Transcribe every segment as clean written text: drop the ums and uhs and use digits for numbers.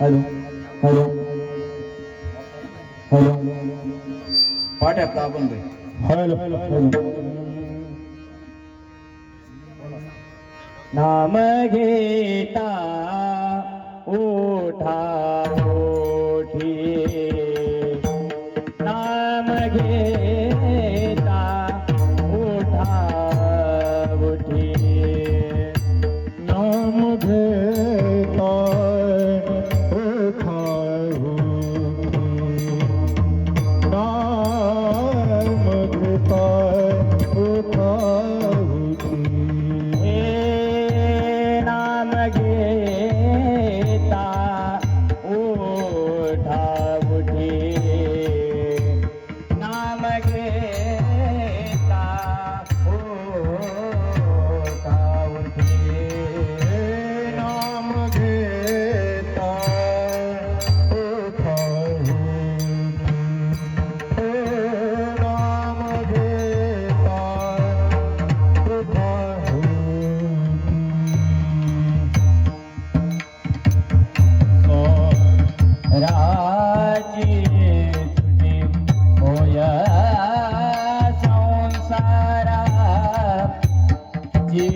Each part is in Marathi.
हॅलो हॅलो हॅलो पाठ आहे आपला आपण भाई. हॅलो हॅलो नाम घेता ओठा ओठी नाम घेता ओठा ओठी नाम घेता ओठा ओठी नाम घेता ओठा ओठी नाम घेता ओठा ओठी नाम घेता ओठा ओठी नाम घेता ओठा नाम घेता राजी तुझी होय संसारा जी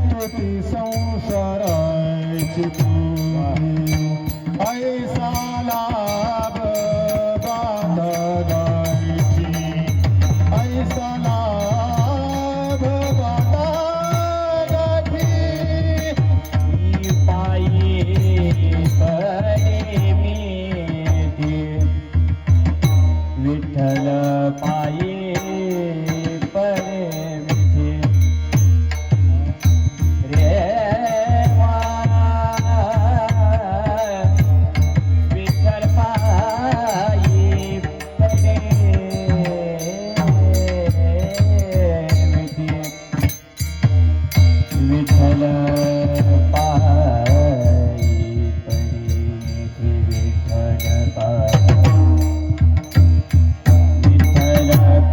तोटे संसाराची तुझी आई सालाव बांधावाची आई सालाव बांधावाची विठ्ठल पायी विठ्ठल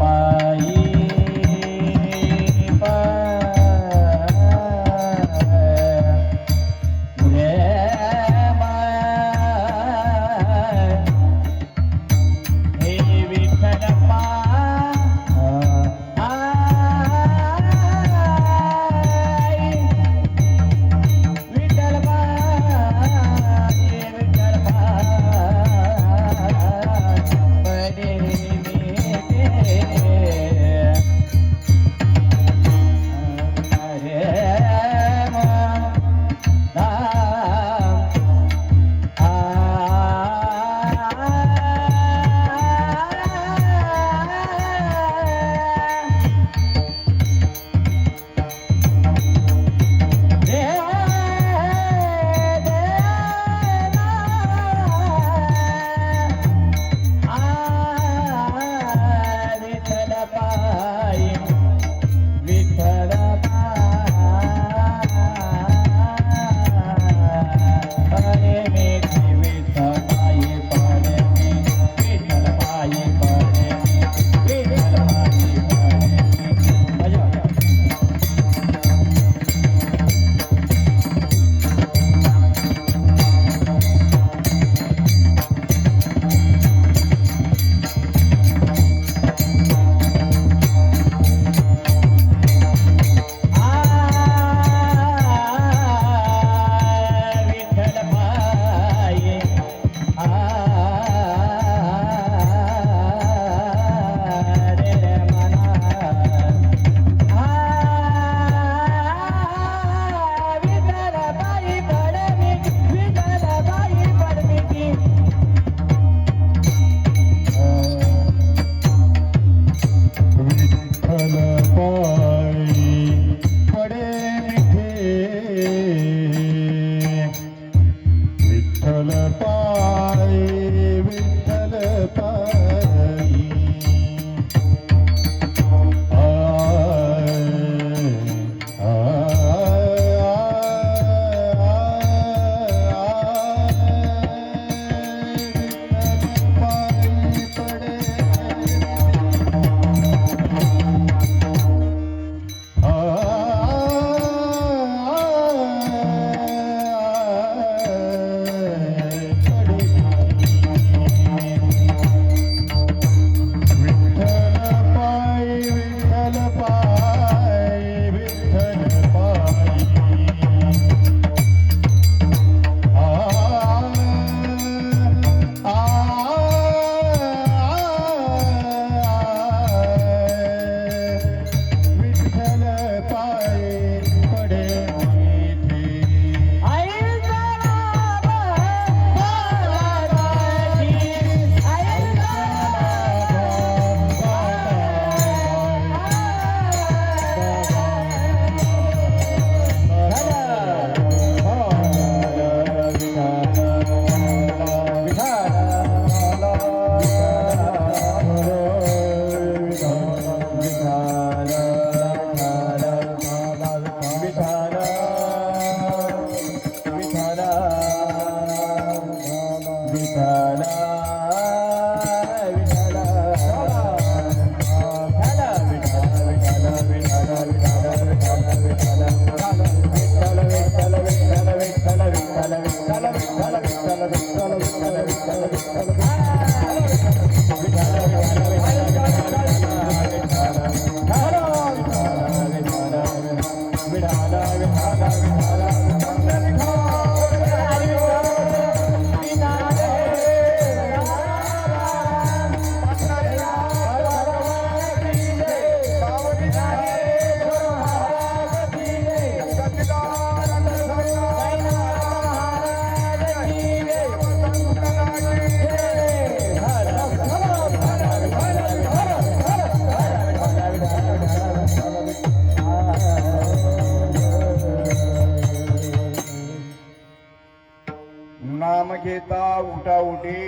नाम घेता उठा उठी,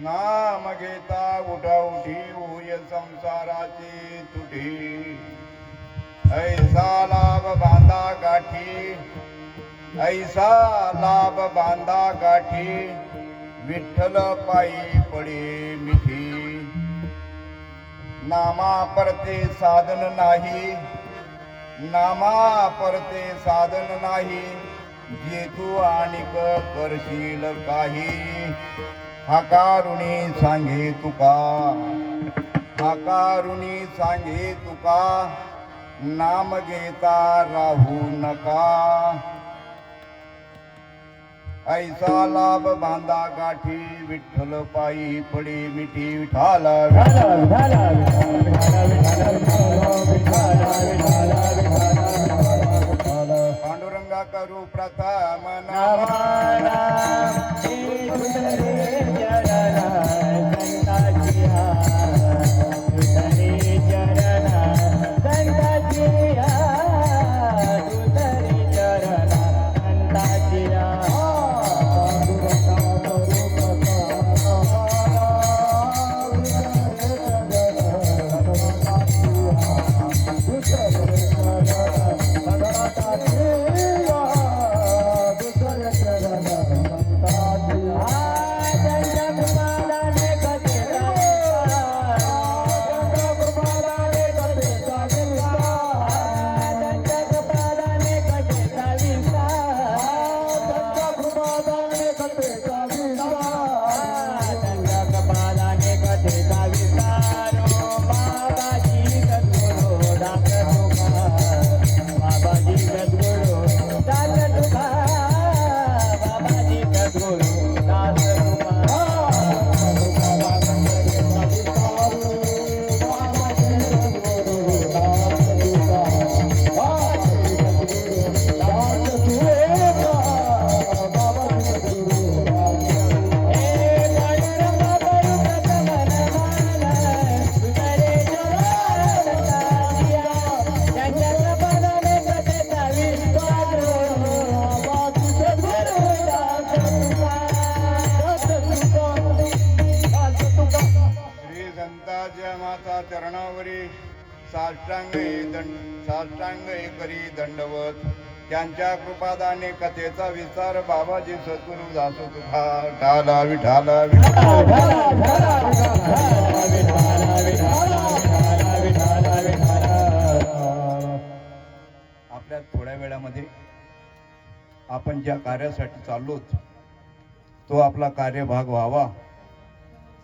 नाम घेता उठा उठी, होय संसाराची तुटी. ऐसा लाभ बांधा गाठी, ऐसा लाभ बांधा गाठी, विठ्ठल पायी पडे मिठी. नामा परते साधन नाही, नामा परते साधन नाही, जे तू आणिक करशील काही. हाकारुणी सांगे तुका, हाकारुणी सांगे तुका, नाम घेता राहू नका. ऐसा लाभ बांधा गाठी, विठ्ठल पायी पडे मिठी. विठाला पांडुरंगा करू प्रथम नमन. माता चरणावरी साष्टांग करी दंडवत. त्यांच्या कृपादाने कथेचा विस्तार बाबाजी सद्गुरु दासो तुका. विठाला विठाला आपल्या थोड्या वेळामध्ये आपण ज्या कार्यासाठी चाललोत तो आपला कार्यभाग व्हावा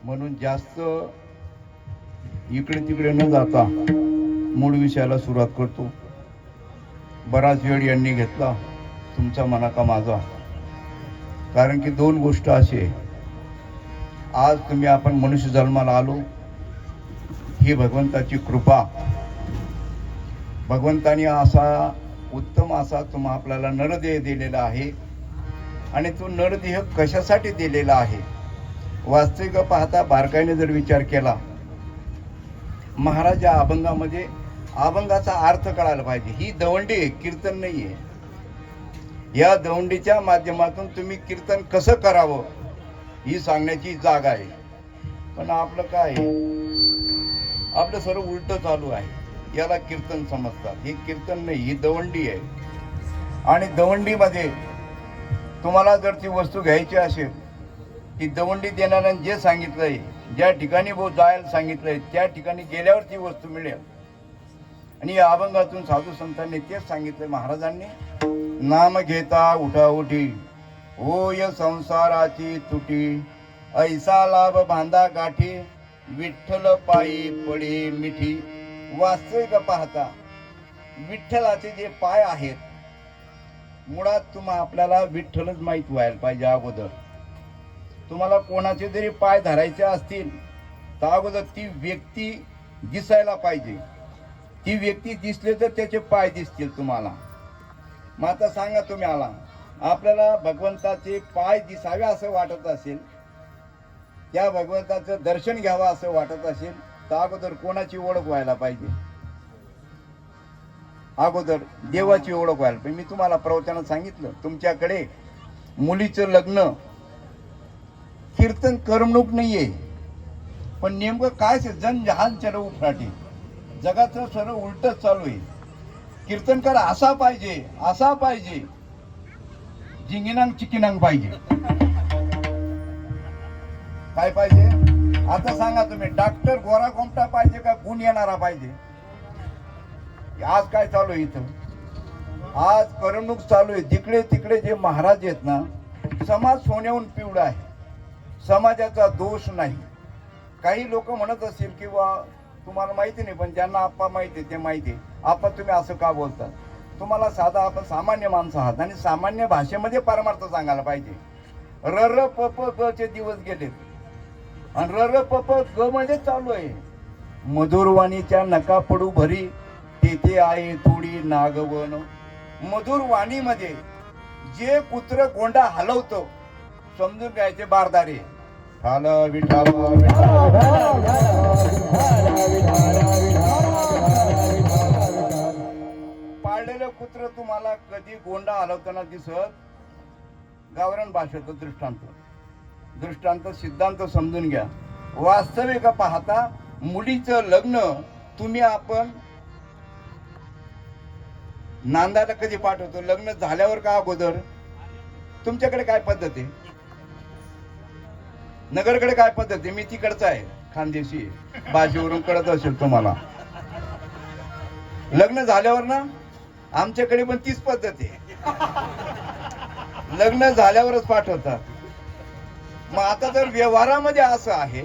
म्हणून जास्त इकडे तिकडे न जाता मूळ विषयाला सुरुवात करतो. बराच वेळ यांनी घेतला तुमचा मना का माझा, कारण की दोन गोष्ट अशी आहे. आज तुम्ही आपण मनुष्य जन्माला आलो ही भगवंताची कृपा. भगवंताने असा उत्तम असा तुम्हा आपल्याला नरदेह दिलेला आहे. आणि तो नरदेह कशासाठी दिलेला आहे वास्तविक पाहता बारकाईने जर विचार केला, महाराज या अभंगामध्ये अभंगाचा अर्थ कळायला पाहिजे. ही दवंडी आहे, कीर्तन नाही आहे. या दवंडीच्या माध्यमातून तुम्ही कीर्तन कसं करावं ही सांगण्याची जागा आहे. पण आपलं काय आहे, आपलं सर्व उलट चालू आहे. याला कीर्तन समजतात. हे कीर्तन नाही, ही दवंडी आहे. आणि दवंडीमध्ये तुम्हाला जर ती वस्तू घ्यायची असेल, ती दवंडी देणाऱ्याने जे सांगितलंय ज्या ठिकाणी भाऊ जायला सांगितलंय त्या ठिकाणी गेल्यावर ती वस्तू मिळेल. आणि या अभंगातून साधू संतांनी तेच सांगितलं महाराजांनी, नाम घेता उठा उठी होय संसाराची तुटी, ऐसा लाभ बांधा गाठी विठ्ठल पायी पडी मिठी. वास्तविक पाहता विठ्ठलाचे जे पाय आहेत, मुळात आपल्याला विठ्ठलच माहित व्हायला पाहिजे. अगोदर तुम्हाला कोणाचे जरी पाय धरायचे असतील तर अगोदर ती व्यक्ती दिसायला पाहिजे. ती व्यक्ती दिसली तर त्याचे पाय दिसतील तुम्हाला. मग आता सांगा तुम्ही आला, आपल्याला भगवंताचे पाय दिसावे असं वाटत असेल, त्या भगवंताचं दर्शन घ्यावं असं वाटत असेल तर अगोदर कोणाची ओळख व्हायला पाहिजे? अगोदर देवाची ओळख व्हायला पाहिजे. मी तुम्हाला प्रवचनात सांगितलं, तुमच्याकडे मुलीचं लग्न कीर्तन करमणूक नाहीये, पण नेमकं काय जन जहान चर उफराटी, जगाचं सर्व उलटच चालू आहे. कीर्तनकार असा पाहिजे, असा पाहिजे, जिंगिनांग चिकिनांग पाहिजे. काय पाहिजे? आता सांगा तुम्ही, डॉक्टर गोरा कोमटा पाहिजे का गुण येणारा पाहिजे? आज काय चालू आहे इथं? आज करमणूक चालू आहे. तिकडे तिकडे जे महाराज आहेत ना, समाज सोन्याहून पिवळा आहे, समाजाचा दोष नाही. काही लोक म्हणत असतील की वा तुम्हाला माहिती नाही, पण ज्यांना आप्पा माहिती आहे ते माहिती आहे. आप्पा तुम्ही असं का बोलतात? तुम्हाला साधा आपण सामान्य माणसं आहात आणि सामान्य भाषेमध्ये परमार्थ सांगायला पाहिजे. र र प प ग चे दिवस गेले आणि र र प प ग मध्ये चालू आहे. मधुरवाणीच्या नका पडू भरी तेथे आहे थोडी नागवन. मधुरवाणीमध्ये जे कुत्र गोंडा हलवतो समजून घ्यायचे बारदारे. पाळलेलं कुत्र तुम्हाला कधी गोंडा हलवताना दिसत? गावरान भाषेचं दृष्टांत सिद्धांत समजून घ्या. वास्तविक पाहता मुलीचं लग्न तुम्ही आपण नांदायला कधी पाठवतो? लग्न झाल्यावर का अगोदर? तुमच्याकडे काय पद्धत आहे? नगरकडे काय पद्धत आहे? मी तिकडचा आहे, खानदेशी, भाषेवरून कळत असेल तुम्हाला. लग्न झाल्यावर ना आमच्याकडे पण तीच पद्धत आहे, लग्न झाल्यावरच पाठवतात. मग आता जर व्यवहारामध्ये असं आहे,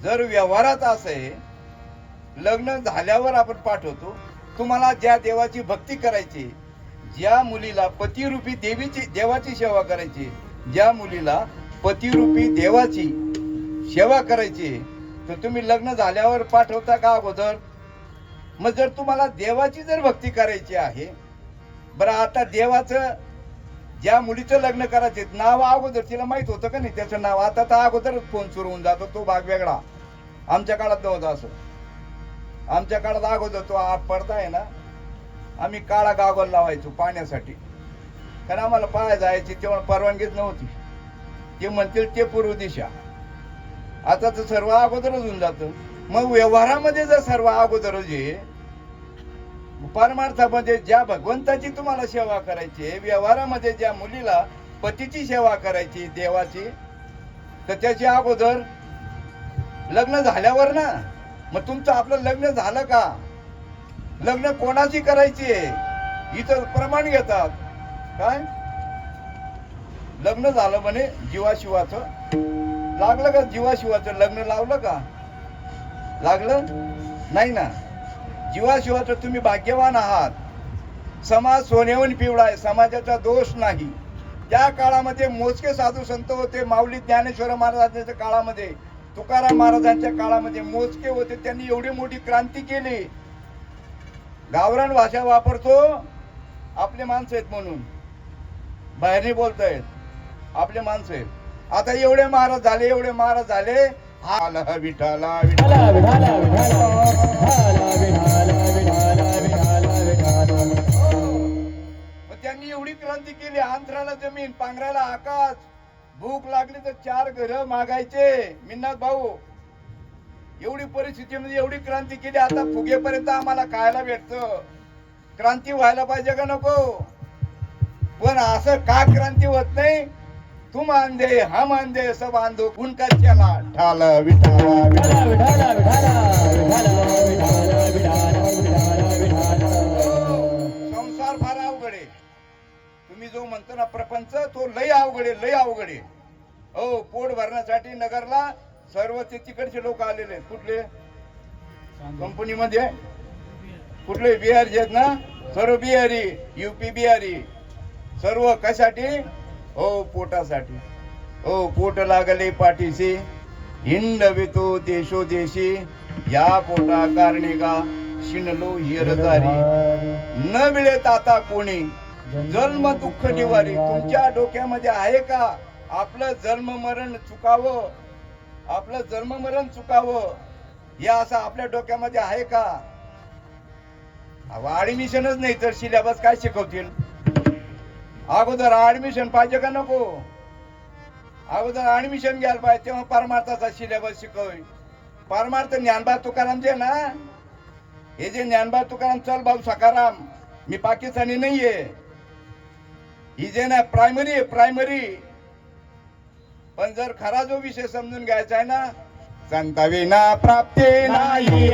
जर व्यवहारात असं आहे लग्न झाल्यावर आपण पाठवतो, तुम्हाला ज्या देवाची भक्ती करायची, ज्या मुलीला पतिरूपी देवाची सेवा करायची, ज्या मुलीला पतिरूपी देवाची सेवा करायची, तर तुम्ही लग्न झाल्यावर पाठवता का अगोदर? मग जर तुम्हाला देवाची जर भक्ती करायची आहे, बरं आता देवाचं ज्या मुलीचं लग्न करायचे नाव अगोदर तिला माहित होतं का नाही त्याचं नाव? आता तर अगोदर फोन सुरू होऊन जातो, तो भाग वेगळा. आमच्या काळात नव्हतं असं. आमच्या काळात अगोदर तो पडदा आहे ना, आम्ही काळा गागल लावायचो पाण्यासाठी, कारण आम्हाला पाहायला जायची तेव्हा परवानगीच नव्हती. ते म्हणतील ते पूर्व दिशा. आता तर सर्व अगोदरच होऊन जातं. मग व्यवहारामध्ये जर सर्व अगोदरच आहे, परमार्थामध्ये ज्या भगवंताची तुम्हाला सेवा करायची, व्यवहारामध्ये ज्या मुलीला पतीची सेवा करायची देवाची, तर त्याच्या अगोदर लग्न झाल्यावर ना. मग तुमचं आपलं लग्न झालं का? लग्न कोणाची करायची आहे इथं प्रमाण घेतात. काय लग्न झालं म्हणे जीवाशिवाचं, लागलं का? जीवाशिवाचं लग्न लावलं का? लागलं नाही ना. जीवाशिवाचं तुम्ही भाग्यवान आहात. समाज सोन्याहून पिवळा आहे, समाजाचा दोष नाही. त्या काळामध्ये मोजके साधू संत होते. माऊली ज्ञानेश्वर महाराजांच्या काळामध्ये, तुकाराम महाराजांच्या काळामध्ये मोजके होते. त्यांनी एवढी मोठी क्रांती केली. गावरान भाषा वापरतो आपले माणसं आहेत म्हणून, बाहेर नाही बोलतायत, आपले माणसं आहेत. आता एवढे महाराज झाले, एवढे महाराज झाले. आला विठाला विठाला विठाला विठाला त्यांनी एवढी क्रांती केली. आंध्राला जमीन, पांघराला आकाश. भूक लागली तर 4 घर मागायचे मिन्नाथ भाऊ. एवढी परिस्थितीमध्ये एवढी क्रांती केली. आता फुगेपर्यंत आम्हाला खायला भेटतं. क्रांती व्हायला पाहिजे का नको? पण असं का क्रांती होत नाही? तुम आंधे हम आंधे सब आंधो उनका चला ठाल विठाल विठाला विठाला विठाला विठाला विठाला विठाला विठाला संसार फार अवघड आहे. तुम्ही जो म्हणतो ना प्रपंच तो लय अवघड आहे, लय अवघड आहे. हो, पोट भरण्यासाठी नगरला सर्व ते तिकडचे लोक आलेले आहेत. कुठले कंपनीमध्ये कुठले बिहारी आहेत ना, सर्व बिहारी, युपी बिहारी, सर्व कशासाठी? हो, पोटासाठी. हो, पोट लागले पाठीशी हिंडवितो देशोदेशी या पोटा कारणिका शिनलो हिरदारी न मिळेत आता कोणी जन्म दुःख निवारी. तुमच्या डोक्यामध्ये आहे का आपलं जन्म मरण चुकावं, आपलं जन्म मरण चुकावं हे असं आपल्या डोक्यामध्ये आहे का? ऍडमिशनच नाही तर सिलेबस काय शिकवतील? अगोदर ऍडमिशन पाहिजे का नको? अगोदर ऍडमिशन घ्यायला पाहिजे, तेव्हा परमार्थाचा सिलेबस शिकवय. परमार्थ ज्ञानबा तुकाराम जे ना, हे जे ज्ञानबा तुकाराम चल भाऊ सकाराम, मी पाकिस्तानी नाहीये, ही जे ना प्रायमरी आहे, प्रायमरी. पण जर खरा जो विषय समजून घ्यायचा आहे ना, संता विना प्राप्ती नाही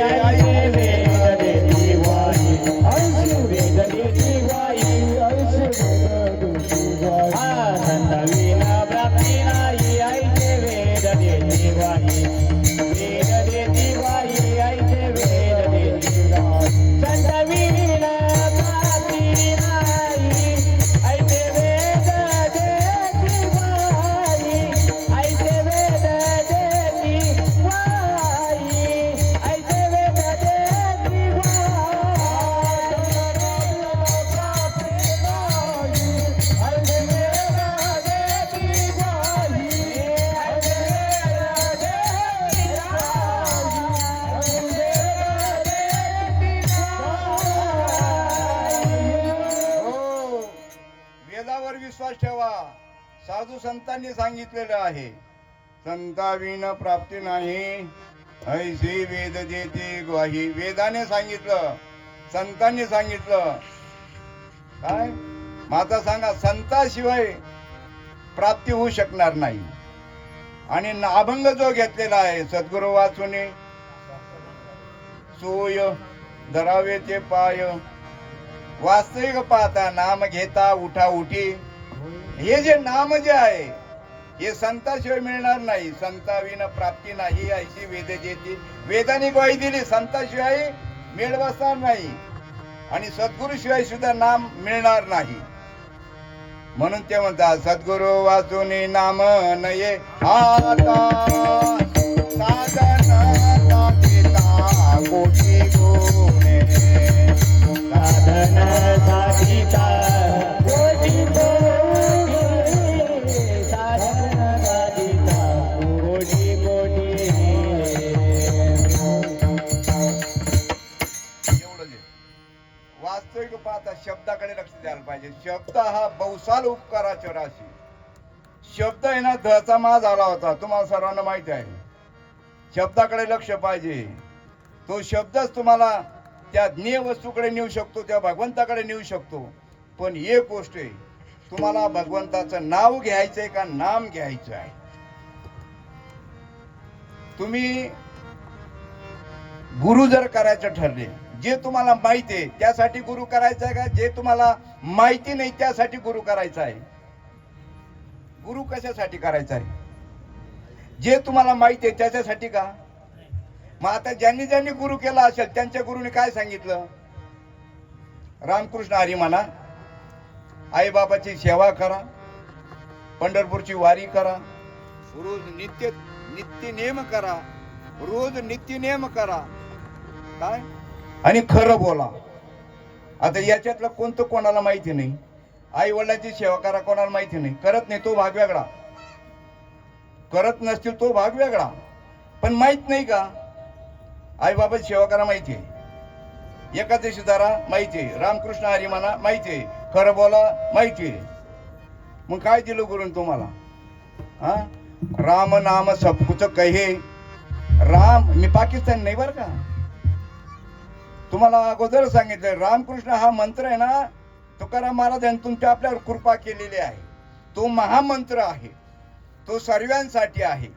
विश्वास ठेवा. साधू संतांनी सांगितलेलं आहे, संताविन प्राप्ती नाही ऐसी वेद देते ग्वाही. वेदाने सांगितलं, संतांनी सांगितलं. काय माता सांगा, संताशिवाय प्राप्ती होऊ शकणार नाही. आणि अभंग जो घेतलेला आहे सद्गुरु वाचून सोय धरावे ते पाय. वास्तविक पाहता नाम घेता उठा उठी. हे जे नाम जे आहे हे संताशिवाय मिळणार नाही. संताविन प्राप्ती नाही अशी वेद देते. वेदाने ग्वाही दिली, संताशिवाय मेळ बसणार नाही आणि सद्गुरूशिवाय सुद्धा नाम मिळणार नाही. म्हणून ते म्हणतात, सद्गुरु वाचून नाम नये आता साधन कोटी गुणे. साधन साधिता कोटी कोटी, साधन साधिता कोटी कोटी. एवढं वास्तविक पाहता शब्दाकडे लक्ष द्यायला पाहिजे. शब्द हा बहुसाल उपकाराच्या राशी. शब्द आहे ना, धचा मा झाला होता, तुम्हाला सर्वांना माहिती आहे. शब्दाकडे लक्ष पाहिजे. तो शब्दच तुम्हाला त्या ज्ञेय वस्तूकडे नेऊ शकतो, त्या भगवंताकडे नेऊ शकतो. पण एक गोष्ट आहे, तुम्हाला भगवंताचं नाव घ्यायचंय का नाम घ्यायचं आहे? तुम्ही गुरु जर करायचं ठरले, जे तुम्हाला माहिती आहे त्यासाठी गुरु करायचा आहे का जे तुम्हाला माहिती नाही त्यासाठी गुरु करायचा आहे? गुरु कशासाठी करायचा आहे? जे तुम्हाला माहिती आहे त्याच्यासाठी का? मग आता ज्यांनी ज्यांनी गुरु केला असेल त्यांच्या गुरुने काय सांगितलं? रामकृष्ण हरी म्हणा, आई बाबाची सेवा करा, पंढरपूरची वारी करा, रोज नित्य नेम करा, रोज नित्य नेम करा. काय? आणि खरं बोला. आता याच्यातलं कोणतं कोणाला माहिती नाही. आई वडिलांची सेवा करा कोणाला माहिती नाही, करत नाही तो भाग वेगळा, करत नसतील तो भाग वेगळा. पण माहित नाही का? आई बाबाची सेवा करा माहिती आहे, एकादशी धरा माहिती आहे, रामकृष्ण हरी म्हणा माहिती आहे, खरं बोला माहिती आहे. मग काय दिलं गुरुन तुम्हाला? हा, राम नाम सब कुछ कहे. राम, मी पाकिस्तान नाही बरं का, तुम्हाला अगोदर सांगितलं. रामकृष्ण हा मंत्र आहे ना, तुकाराम महाराज यांनी तुमच्या आपल्यावर कृपा केलेली आहे. तो महामंत्र आहे. तो सर्वांसाठी आहे.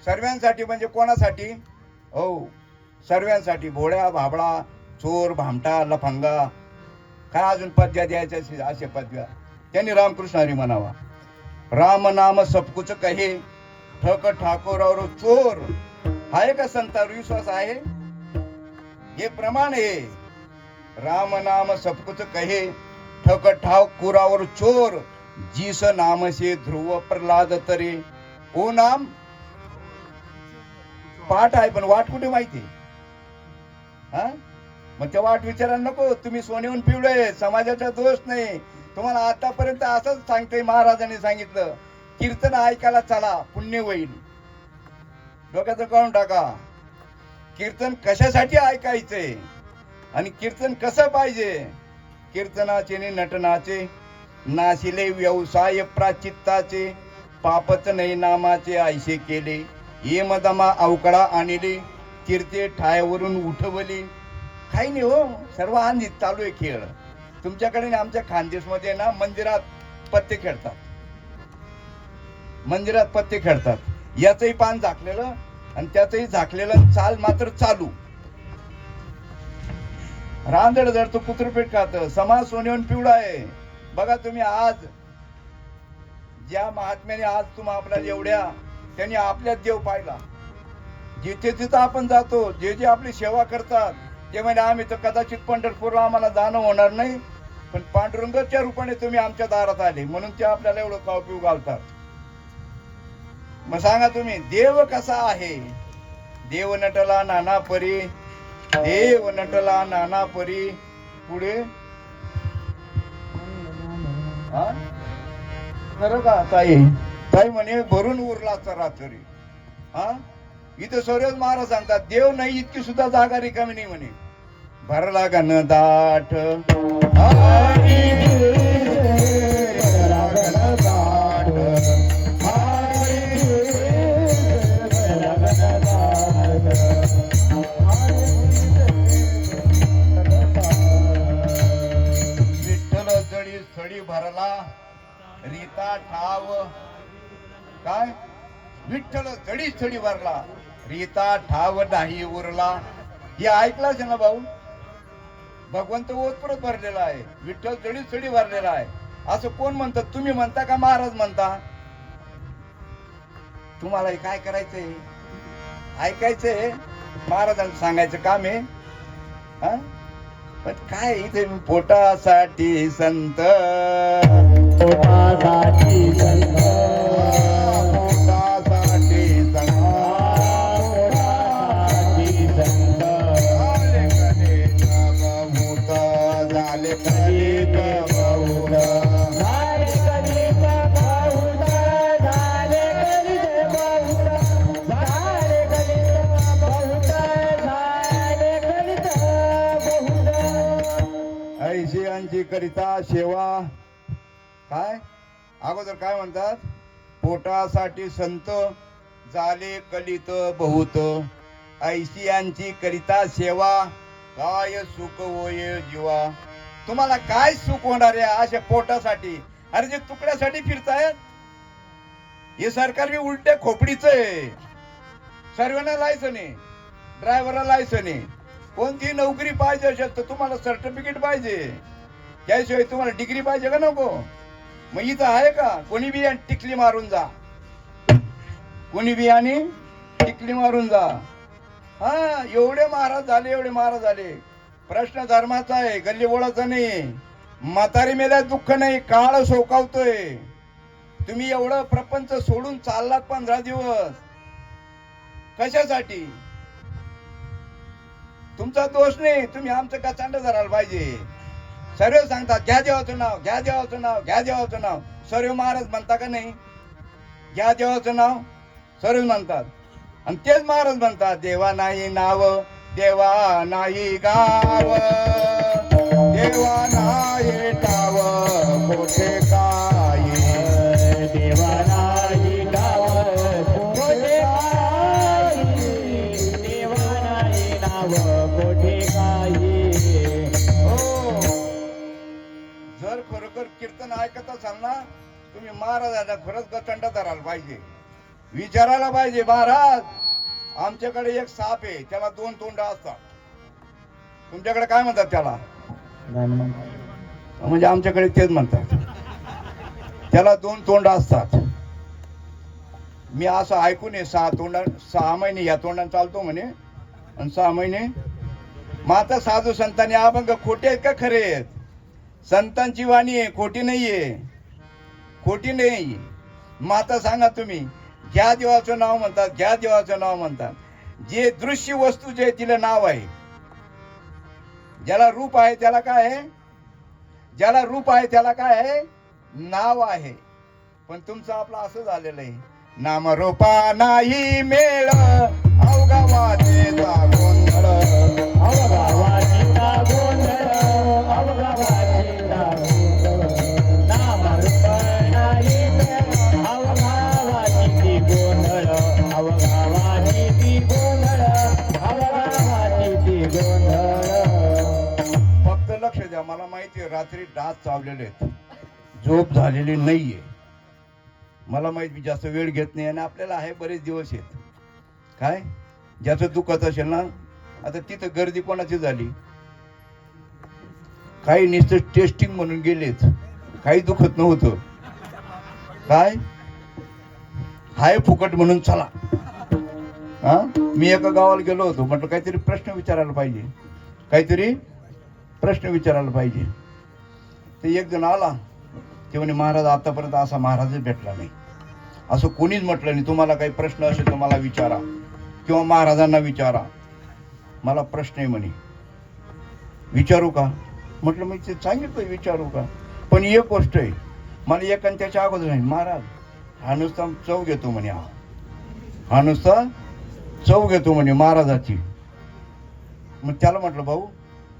सर्वांसाठी म्हणजे कोणासाठी? हो, सर्वांसाठी. भोळ्या भाबडा, चोर भामटा, लफंगा, काय अजून पद्या द्यायच्या असे पद्या त्यांनी रामकृष्ण हरी म्हणावा. राम नाम सबकुच कहे ठक ठाकोर और चोर. आहे का संतांवर विश्वास आहे? हे प्रमाण आहे. राम नाम सबकुच कहे ठक ठाकुर और चोर. जिस नाम से ध्रुव प्रल्हाद तरे. ओ नाम पाठ आहे पण वाट कुठे माहिती? हा, मग त्या वाट विचारायला नको. तुम्ही सोन्याहून पिवळे, समाजाचा दोष नाही. तुम्हाला आतापर्यंत असंच सांगतोय, महाराजांनी सांगितलं, कीर्तन ऐकायला चला, पुण्य होईल. डोक्याचं कळून टाका. कीर्तन कशासाठी ऐकायचंय आणि कीर्तन कसं पाहिजे? कीर्तनाचे नि नटनाचे नाशिले व्यवसाय प्राचित्ताचे. पापच नाही नामाचे ऐसे केले. ये मदमा अवकडा आणले. कीर्ते ठायावरून उठवली. काही नाही हो, सर्व आनंदीत चालू आहे खेळ. तुमच्याकडे आणि आमच्या खानदेशमध्ये ना मंदिरात पत्ते खेळतात. मंदिरात पत्ते खेळतात. याचंही पान झाकलेलं आणि त्याचंही झाकलेलं. चाल मात्र चालू. रांदड जर तो कुत्रपेट खात. समाज सोन्याहून पिवळा आहे. बघा तुम्ही, आज ज्या महात्म्याने आज तुम्हा आपल्या एवढ्या, त्यांनी आपल्यात देव पाहिला. जिथे तिथं आपण जातो, जे जे आपली सेवा करतात ते म्हणजे आम्ही तर कदाचित पंढरपूरला आम्हाला जाणं होणार नाही, पण पांडुरंगाच्या रूपाने तुम्ही आमच्या दारात आले म्हणून ते आपल्याला एवढं खाऊ पिऊ घालतात. मग सांगा तुम्ही, देव कसा आहे? देव नटला नाना परी. देव नटला नाना परी. पुढे हा, खरं का ताई? ताई म्हणे भरून उरला चराचरी. हा, इथं सर्वच महाराज सांगतात देव नाही इतकी सुद्धा जागा रिकामी नाही म्हणे. भरला गण दाट. विठ्ठल जडी स्थळी भरला रीता ठाव. काय? विठ्ठल जडी स्थळी भरला रीता ठाव नाही उरला. हे ऐकलं असेल ना भाऊ? भगवंत ओतप्रत भरलेला आहे. विठ्ठल जडी स्थळी भरलेला आहे. असं कोण म्हणतात? तुम्ही म्हणता का महाराज म्हणता? तुम्हाला काय करायचंय? ऐकायचंय, महाराजांना सांगायचं काम आहे. हा, पण काय इथे पोटासाठी संत. पोटासाठी संत. ऐशियांची करिता सेवा. काय अगोदर काय म्हणतात? पोटासाठी संत झाले कलित बहुत. ऐशियांची करिता सेवा काय सुख होय जीवा. तुम्हाला काय सुख होणार आहे अशा पोटासाठी? अरे जे तुकड्यासाठी फिरतायत हे सरकार बी उलटे खोपडीच आहे. सर्वांना लायसन आहे, ड्रायव्हरला लायसन आहे. कोणती नोकरी पाहिजे असेल तर तुम्हाला सर्टिफिकेट पाहिजे, त्याशिवाय तुम्हाला डिग्री पाहिजे का नको? मग इथं आहे का? कोणी बी टिकली मारून जा, कोणी बी आणि टिकली मारून जा. हा, एवढे महाराज झाले, एवढे महाराज झाले. प्रश्न धर्माचा आहे, गल्ली बोळाचा नाही. म्हातारी मेल्यात दुःख नाही, काळ सोकावतोय. तुम्ही एवढं प्रपंच सोडून चाललात 15 दिवस कशासाठी? तुमचा दोष नाही, तुम्ही आमचं कचांड धरायला पाहिजे. सर्व सांगतात घ्या देवाचं नाव, घ्या देवाचं नाव, घ्या देवाचं नाव. सर्व महाराज म्हणता का नाही घ्या देवाचं नाव? सर्व म्हणतात. आणि तेच महाराज म्हणतात देवा नाही नाव, देवा नाही गाव, देवा नाही टाव, मोठे काय देवा नाही गाव, मोठे काय, देवा नाही नाव, मोठे काही. हो, जर खरोखर कीर्तन ऐकत असाल ना तुम्ही महाराजांना खरंच गचंडा धरायला पाहिजे, विचारायला पाहिजे. महाराज, आमच्याकडे एक साप आहे, त्याला 2 तोंड असतात. तुमच्याकडे काय म्हणतात त्याला? म्हणजे आमच्याकडे तेच म्हणतात, त्याला 2 तोंड असतात. मी असं ऐकून 6 महिने या तोंडाने चालतो म्हणे आणि 6 महिने. मग आता साधू संतांनी अभंग खोटे आहेत का खरे आहेत? संतांची वाणी आहे, खोटी नाहीये, खोटी नाही. मग आता सांगा तुम्ही, ज्या देवाचं नाव म्हणतात, ज्या देवाचं नाव म्हणतात, जे दृश्य वस्तू जे तिला नाव आहे, ज्याला रूप आहे त्याला काय आहे? ज्याला रूप आहे त्याला काय आहे? नाव आहे. पण तुमचं आपलं असं झालेलं आहे, नाम रूपा नाही मेळ, अवघा वाटेचा गोंधळ, अवघा वाटेचा गोंधळ, अवघा वाटेचा गोंधळ. नाम रूप नाही मेळ, अवघा वाटेची गोंधळ, अवघा वाटेची गोंधळ, अवघा वाटेची गोंधळ. फक्त लक्ष द्या, मला माहिती आहे रात्री डास चावलेले आहेत, झोप झालेली नाहीये. मला माहिती जास्त वेळ घेत नाही आणि आपल्याला आहे बरेच दिवस आहेत. काय ज्याचं दुखत असेल ना, आता तिथं गर्दी कोणाची झाली? काही नुसतं टेस्टिंग म्हणून गेलेत, काही दुखत नव्हतं. काय हाय फुकट म्हणून चला. हा, मी एका गावाला गेलो होतो, म्हटलं काहीतरी प्रश्न विचारायला पाहिजे, काहीतरी प्रश्न विचारायला पाहिजे. ते एक जण आला, ते म्हणे महाराज आतापर्यंत असा महाराजच भेटला नाही. असं कोणीच म्हटलं नाही, तुम्हाला काही प्रश्न असेल तर मला विचारा किंवा महाराजांना विचारा, मला प्रश्न आहे म्हणे. विचारू का? म्हटलं मी ते सांगितलं विचारू का, पण एक गोष्ट आहे, मला एक आणि त्याच्या अगोदर नाही, महाराज हा नुसता चव घेतो म्हणे, हा नुसता चव घेतो म्हणे महाराजाची. मग त्याला म्हटलं भाऊ,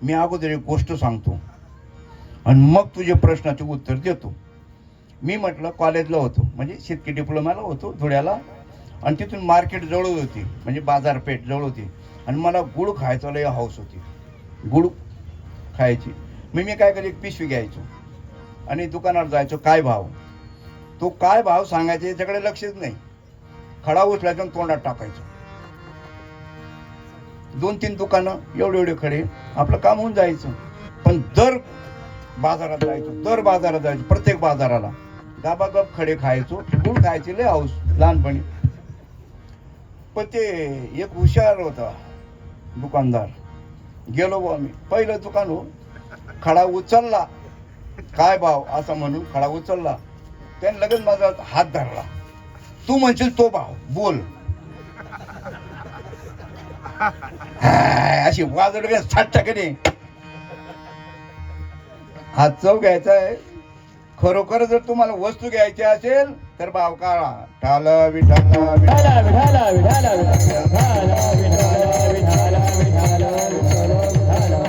मी अगोदर एक गोष्ट सांगतो आणि मग तुझे प्रश्नाचे उत्तर देतो. मी म्हटलं कॉलेजला होतो, म्हणजे शेतकी डिप्लोमाला होतो धुळ्याला, आणि तिथून मार्केट जवळ होती, म्हणजे बाजारपेठ जवळ होती, आणि मला गुळ खायचा लय हौस होती, गुळ खायची. मी काय कधी एक पिशवी घ्यायचो आणि दुकानावर जायचो, काय भाव, तो काय भाव सांगायचा याच्याकडे लक्षच नाही, खडा उचलायचा आणि तोंडात टाकायचो. 2-3 दुकानं एवढे खडे, आपलं काम होऊन जायचं. पण दर बाजारात जायचो, प्रत्येक बाजाराला गाबागप खडे खायचो, गुळ खायचे लय हौस लहानपणी. पण ते एक हुशार होता दुकानदार, गेलो बा मी, पहिलं दुकान हो, खडा उचलला, काय भाव असं म्हणून खडा उचलला, त्याने लगेच माझा हात धरला, तू म्हणशील तो भाव बोल. अशी वाजड छाटच्याकडे हात चव घ्यायचा आहे. खरोखर जर तुम्हाला वस्तू घ्यायची असेल तर भाव काढा, ठाल विठाल विठाला विठाला विठाला विठाला विठाला विठाला विठाला विठाला.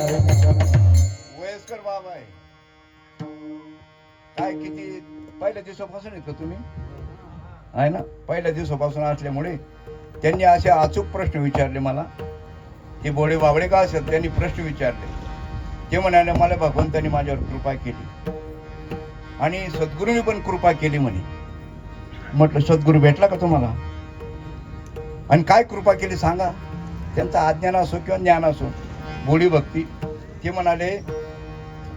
वयस्कर बाबा आहे काय, किती पहिल्या दिवसापासून येतो तुम्ही आहे ना, पहिल्या दिवसापासून असल्यामुळे त्यांनी असे अचूक प्रश्न विचारले मला. ते भोळे बाबडे का असत, त्यांनी प्रश्न विचारले. ते म्हणाले मला भगवंतांनी माझ्यावर कृपा केली आणि सद्गुरूंनी पण कृपा केली म्हणे. म्हटलं सद्गुरू भेटला का तुम्हाला, आणि काय कृपा केली सांगा. त्यांचा अज्ञान असो किंवा ज्ञान असो, भोळी भक्ती. ते म्हणाले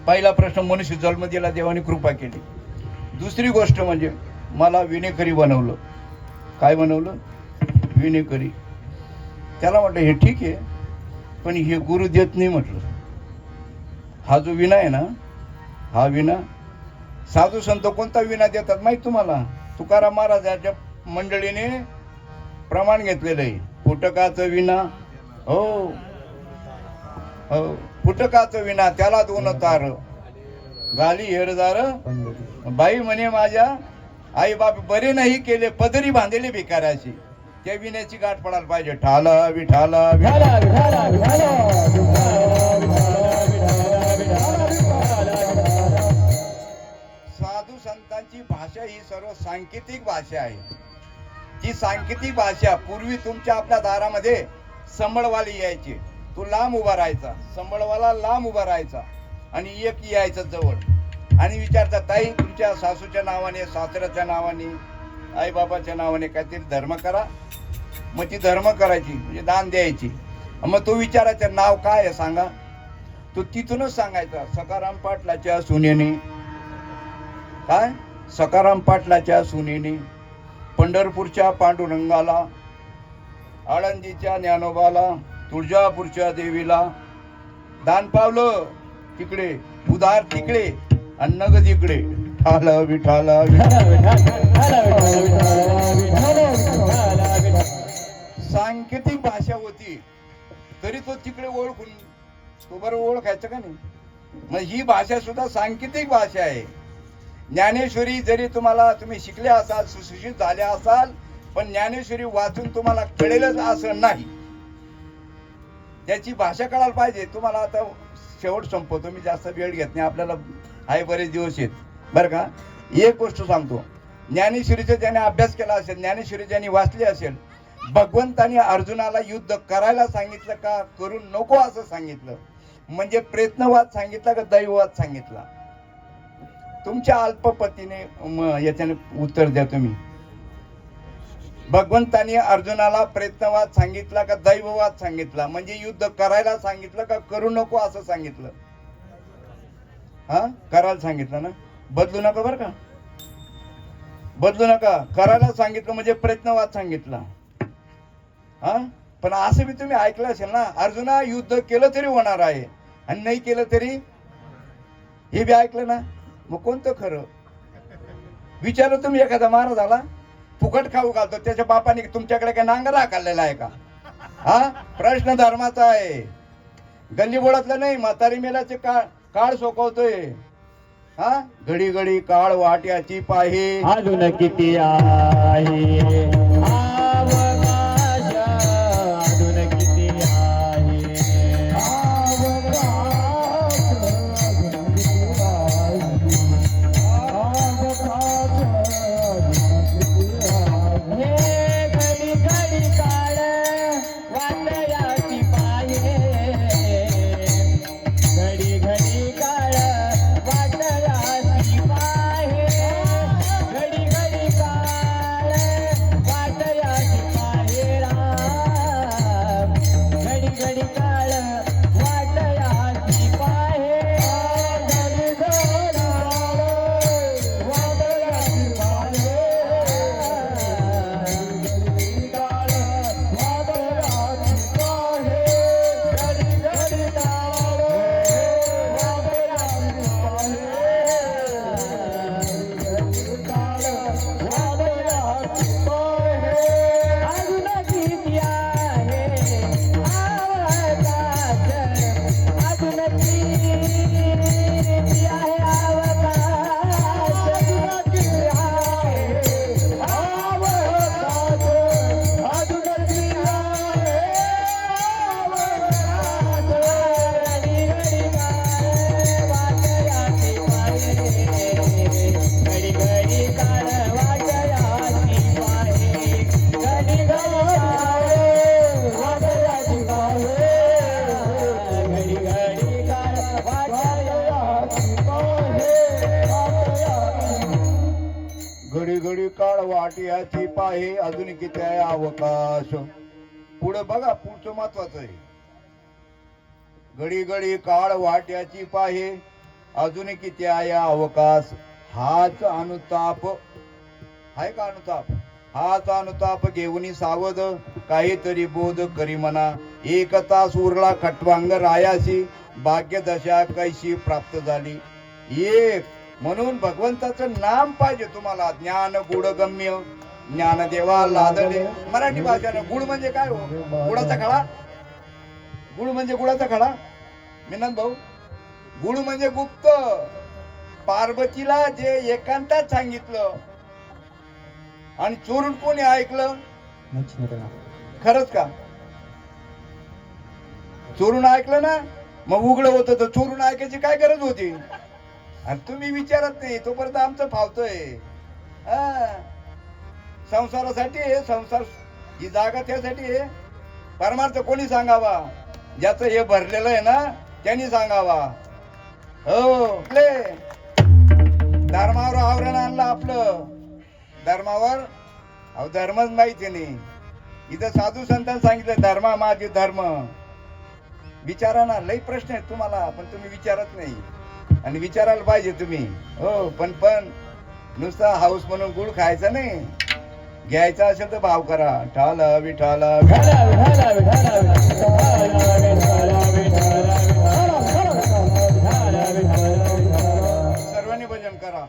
पहिला प्रश्न, मनुष्य जन्म दिला देवाने कृपा केली. दुसरी गोष्ट म्हणजे मला विनेकरी बनवलं. काय बनवलं? विनेकरी. त्याला म्हटलं हे ठीक आहे, पण हे गुरु देत नाही म्हटलं. हा जो विना आहे ना, हा विना, साधू संत कोणता विना देतात माहित तुम्हाला? तुकाराम महाराजांच्या मंडळीने प्रमाण घेतलेलं आहे, फुटकाचं विना. हो हो, फुटकाचं विना त्याला 2 तार, गाली हेरदार बाई म्हणे माझ्या आई बाप बरे नाही केले, पदरी बांधलेली भिकाऱ्याची. त्या विण्याची गाठ पडायला पाहिजे. ठाल विठाला विठाला विठाला विठाला. साधू संतांची भाषा ही सर्व सांकेतिक भाषा आहे. ती सांकेतिक भाषा पूर्वी तुमच्या आपल्या दारामध्ये संबळवाली यायची, तो लांब उभा राहायचा, संबळवाला लांब उभा राहायचा आणि एक यायचा जवळ. आणि विचारतात ताई तुमच्या सासूच्या नावाने सासऱ्याच्या नावाने आई बाबाच्या नावाने काहीतरी धर्म करा. मग ती धर्म करायची म्हणजे दान द्यायची. मग तो विचारायचा नाव काय आहे सांगा. तो तिथूनच सांगायचा सखाराम पाटलाच्या सुनेने. काय सखाराम पाटलाच्या सुनेने पंढरपूरच्या पांडुरंगाला, आळंदीच्या ज्ञानोबाला, तुळजापूरच्या देवीला दान पावलं तिकडे, उधार तिकडे आणि नगद इकडे. ठाला विठाला सांकेतिक भाषा होती तरी तो तिकडे ओळखून तो बरोबर ओळखायचं का नाही. मग ही भाषा सुद्धा सांकेतिक भाषा आहे. ज्ञानेश्वरी जरी तुम्ही शिकले असाल, सुशिक्षित झाले असाल, पण ज्ञानेश्वरी वाचून तुम्हाला कळेलच असं नाही. त्याची भाषा कळायला पाहिजे. तुम्हाला आता शेवट संपवतो मी, जास्त वेळ घेत नाही, आपल्याला आहे बरेच दिवस आहेत बरं का. एक गोष्ट सांगतो, ज्ञानेश्वरीचा ज्याने अभ्यास केला असेल, ज्ञानेश्वरी ज्यांनी वाचली असेल, भगवंतानी अर्जुनाला युद्ध करायला सांगितलं का करू नको असं सांगितलं? म्हणजे प्रयत्नवाद सांगितला का दैववाद सांगितला? तुमच्या अल्पपतीने याच्याने उत्तर द्या तुम्ही. भगवंतानी अर्जुनाला प्रयत्नवाद सांगितला का दैववाद सांगितला? म्हणजे युद्ध करायला सांगितलं का करू नको असं सांगितलं? हा, करायला सांगितलं ना. बदलू नका बरं का, बदलू नका. करायला सांगितलं म्हणजे प्रयत्नवाद सांगितला. हा, पण असं बी तुम्ही ऐकलं असेल ना, अर्जुना युद्ध केलं तरी होणार आहे आणि नाही केलं तरी, हे बी ऐकलं ना. मग कोणतं खरं? विचारलं तुम्ही एखादा महाराजाला, फुकट खाऊ घालतो त्याच्या बापाने तुमच्याकडे काय नांगर हाकललेला आहे का? हा, प्रश्न धर्माचा आहे, गल्ली बोळातला नाही. म्हातारी मेलाचे काळ सोकवतोय. हा, घडी घडी काळ वाट्याची पाहे अजून किती आहे अवकाश, अजून किती आहे हे घडी घडी काळ वाटयाची पाहे, घडी घडी काळ वाटयाची पाहे, घडी घडी काळ वाटयाची पाहे राम, घडी घडी काळ वाटयाची पाहे, घडी घडी वाटयाची पाहे, घडी काळ वाटयाची पाहे, घडी घडी काळ वाटयाची पाहे, अजून किती आहे अवकाश, अजून किती आहे अवकाश, अजून किती आहे अवकाश, अजून किती आहे अवकाश, घडी घडी काळ वाटयाची पाहे, घडी घडी काळ वाटयाची पाहे, घडी घडी काळ वाटयाची पाहे, घडी घडी काळ वाटयाची पाहे, घडी घडी काळ वाट्याची पाहे अजून किती आहे अवकाश. पुढे बघा, पुढचं महत्वाचं आहे. घडी घडी काळ वाट्याची पाहे अजून किती आहे अवकाश. हाच अनुताप आहे का? अनुताप, हाच अनुताप घेऊन सावध काहीतरी बोध करी म्हणा. एक तास उरला खटवांग रायासी, भाग्यदशा कैशी प्राप्त झाली. एक म्हणून भगवंताचं नाम पाहिजे तुम्हाला. ज्ञान गुड गम्य ज्ञानदेवा लादले. मराठी भाषेनं गुड म्हणजे काय हो? गुडाचा खडा. गुड म्हणजे गुडाचा खडा. मिनंद भाऊ, गुड म्हणजे गुप्त. पार्वतीला जे एकांतात सांगितलं आणि चोरून कोणी ऐकलं? खरंच का? चोरून ऐकलं ना, मग उघड होत. तर चोरून ऐकायची काय गरज होती? आणि तुम्ही विचारत नाही तोपर्यंत आमचं फावतोय. संसारासाठी आहे, संसार ही जागा त्यासाठी आहे. परमार्थ कोणी सांगावा? ज्याचं हे भरलेलं आहे ना त्यांनी सांगावा. हो, धर्मावर आवरण आणलं आपलं. धर्मावर अहो धर्मच माहिती नाही. इथं साधू संतांनी सांगितलं धर्मा माझे धर्म. विचारा ना, लई प्रश्न आहेत तुम्हाला, पण तुम्ही विचारत नाही. आणि विचारायला पाहिजे तुम्ही. हो पण नुसता हाऊस म्हणून गुळ खायचा नाही. घ्यायचा असेल तर भाव करा. ठाल विठाल सर्वांनी भजन करा.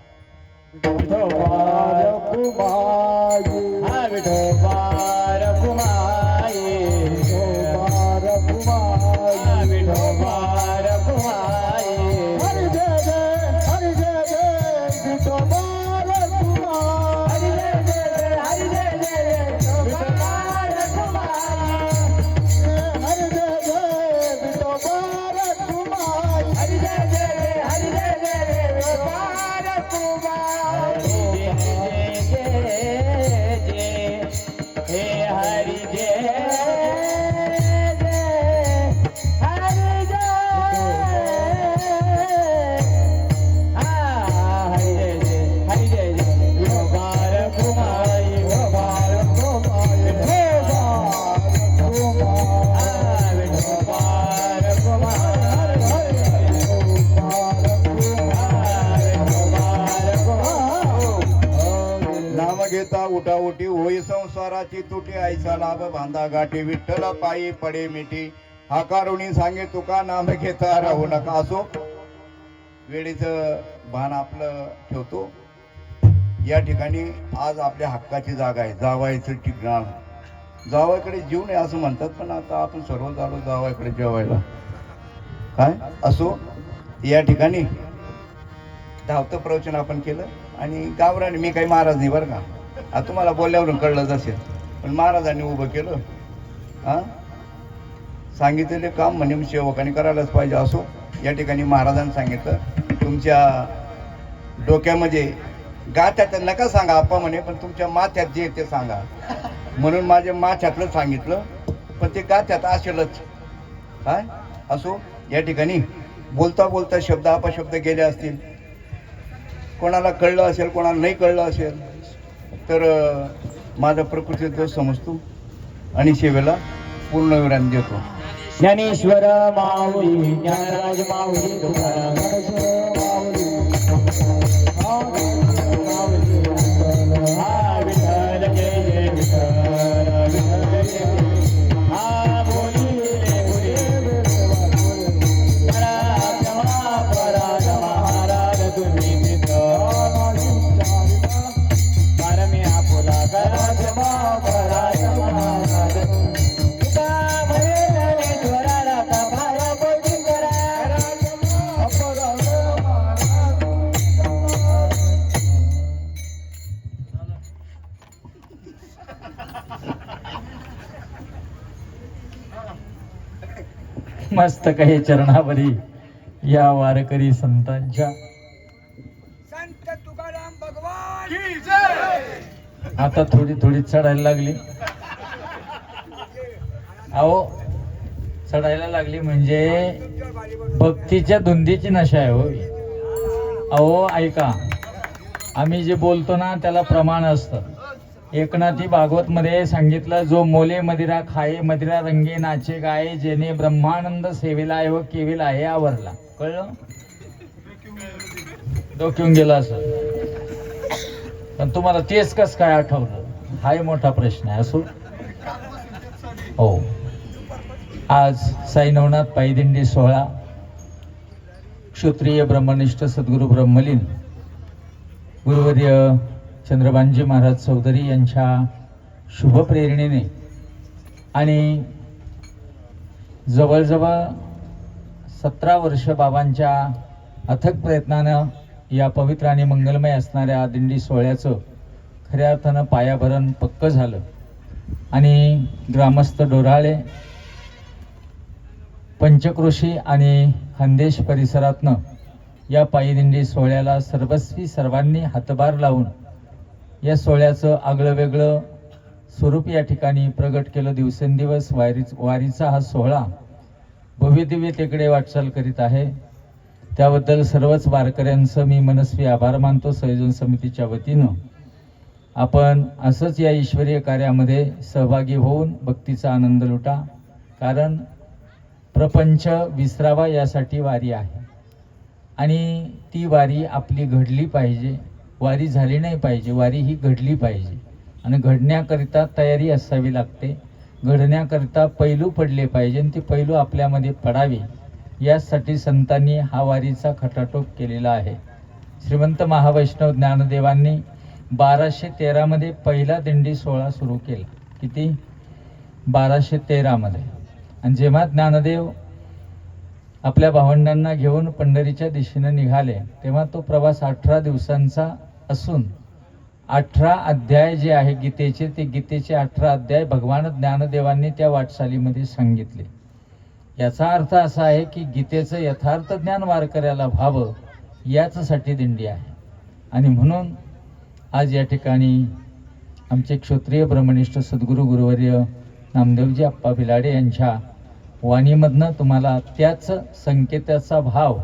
घेता उठाउठी होई संसाराची तुटी. आईचा लाभ बांधा गाठी विठ्ठल पायी पडे मिठी. हा कारुणी सांगे तुका नाम घेता राहू नका. असो वेळेचं भान आपलं ठेवतो. या ठिकाणी आज आपल्या हक्काची जागा आहे. जावायचं ठिकाण. जावायकडे जीव नाही असं म्हणतात, पण आता आपण सर्व झालो जावायकडे जेवायला. काय असो या ठिकाणी धावतं प्रवचन आपण केलं. आणि गावराने मी काही महाराज नाही बरं का. आता तुम्हाला बोलल्यावरून कळलंच असेल, पण महाराजांनी उभं केलं. सांगितलेले काम म्हणजे सेवकांनी करायलाच पाहिजे. असो या ठिकाणी महाराजांनी सांगितलं तुमच्या डोक्यामध्ये गाथ्यात नका सांगा आप्पा म्हणे, पण तुमच्या माथ्यात जे ते सांगा. म्हणून माझ्या माथ्यातलं सांगितलं, पण ते गाथ्यात असेलच. काय असो या ठिकाणी बोलता बोलता शब्द अपशब्द गेले असतील. कोणाला कळलं असेल, कोणाला नाही कळलं असेल तर माझा प्रकृती दोष समजतो आणि सेवेला पूर्ण विराम देतो. ज्ञानेश्वर माऊली ज्ञानराज माऊली तुकाराम हा विठ्ठल जय जय विठ्ठल विठ्ठल जय. हा बोली पराजमा महाराज तुम्ही परमे आपुला कराजमा पराजमा मस्त काही चरणावरी या वारकरी संतांच्या. संत तुकाराम भगवान की जय. आता थोडी थोडी चढायला लागली. अहो चढायला लागली म्हणजे भक्तीच्या धुंदीची नशा आहे. हो अहो ऐका, आम्ही जे बोलतो ना त्याला प्रमाण असतं. एकनाथी भागवत मध्ये सांगितलं, जो मोले मदिरा खाये मदिरा रंगे नाचे गाये, जेने ब्रह्मानंद सेवेला आहे व केविला आहे आवरला. कळलं? डोक्यावून गेला असं. पण तुम्हाला तेच कस काय आठवलं हाही मोठा प्रश्न आहे. असो हो, आज साई नवनाथ पायदिंडी सोहळा क्षत्रिय ब्रह्मनिष्ठ सद्गुरू ब्रह्मलीन गुरुवर्य चंद्रभानजी महाराज चौधरी यांच्या शुभ प्रेरणेने आणि जवळजवळ 17 वर्ष बाबांच्या अथक प्रयत्नानं या पवित्र आणि मंगलमय असणाऱ्या दिंडी सोहळ्याचं खऱ्या अर्थानं पायाभरण पक्क झालं. आणि ग्रामस्थ डोराळे, पंचक्रोशी आणि खानदेश परिसरातनं या पायीदिंडी सोहळ्याला सर्वस्वी सर्वांनी हातभार लावून या सोहळ्याचं आगळं वेगळं स्वरूप या ठिकाणी प्रगट केलं. दिवसेंदिवस वारीचा हा सोहळा भव्यदिव्यतेकडे वाटचाल करीत आहे. त्याबद्दल सर्वच वारकऱ्यांचं मी मनस्वी आभार मानतो. संयोजन समितीच्या वतीनं आपण असंच या ईश्वरीय कार्यामध्ये सहभागी होऊन भक्तीचा आनंद लुटा. कारण प्रपंच विसरावा यासाठी वारी आहे आणि ती वारी आपली घडली पाहिजे. वारी झाली नाही पाहिजे, वारी ही घडली पाहिजे आणि घडण्याकरिता तयारी असावी लागते. घडण्याकरिता पैलू पडले पाहिजे आणि ते पैलू आपल्यामध्ये पडावे यासाठी संतांनी हा वारीचा खटाटोप केलेला आहे. श्रीमंत महावैष्णव ज्ञानदेवांनी 1213 मध्ये पहिला दिंडी सोहळा सुरू केला. किती? 1213 मध्ये. आणि जेव्हा ज्ञानदेव आपल्या भावंडांना घेऊन पंढरीच्या दिशेने निघाले तेव्हा तो प्रवास 18 दिवसांचा असून 18 अध्याय जे आहे गीतेचे, ते गीतेचे 18 अध्याय भगवान ज्ञानदेवांनी त्या वाटचालीमध्ये सांगितले. याचा अर्थ असा आहे की गीतेचं यथार्थ ज्ञान वारकऱ्याला व्हावं याचसाठी दिंडी आहे. आणि म्हणून आज या ठिकाणी आमचे क्षत्रिय ब्रह्मनिष्ठ सद्गुरू गुरुवर्य नामदेवजी आप्पा भिलाडे यांच्या वाणीमधनं तुम्हाला त्याच संकेताचा भाव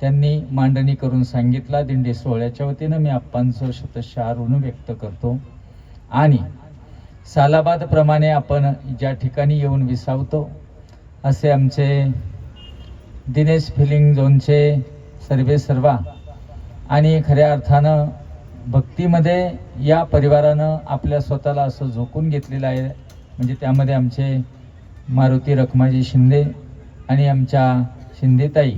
त्यांनी मांडणी करून सांगितला. दिंडी सोहळ्याच्या वतीनं मी आप्पांचं शतशः ऋण व्यक्त करतो. आणि सालाबाद प्रमाणे आपण ज्या ठिकाणी येऊन विसावतो असे आमचे दिनेश फिलिंग झोनचे सर्वेसर्वा आणि खऱ्या अर्थानं भक्तीमध्ये या परिवारानं आपल्या स्वतःला असं झोकून घेतलेलं आहे. म्हणजे त्यामध्ये आमचे मारुती रखमाजी शिंदे आणि आमच्या शिंदेताई,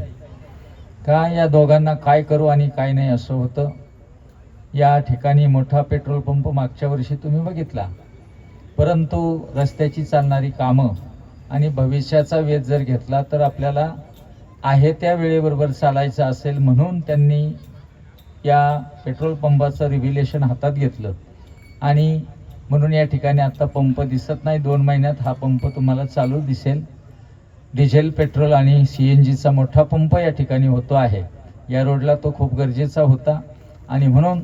का या दोघांना काय करू आणि काय नाही असं होतं. या ठिकाणी मोठा पेट्रोल पंप मागच्या वर्षी तुम्ही बघितला, परंतु रस्त्याची चालणारी कामं आणि भविष्याचा वेध जर घेतला तर आपल्याला आहे त्या वेळेबरोबर चालायचं असेल म्हणून त्यांनी या पेट्रोल पंपाचं रिव्हिलेशन हातात घेतलं. आणि म्हणून या ठिकाणी आता पंप दिसत नाही. 2 महिन्यात हा पंप तुम्हाला चालू दिसेल. डिझेल, पेट्रोल आणि CNGचा मोठा पंप या ठिकाणी होतो आहे. या रोडला तो खूप गरजेचा होता. आणि म्हणून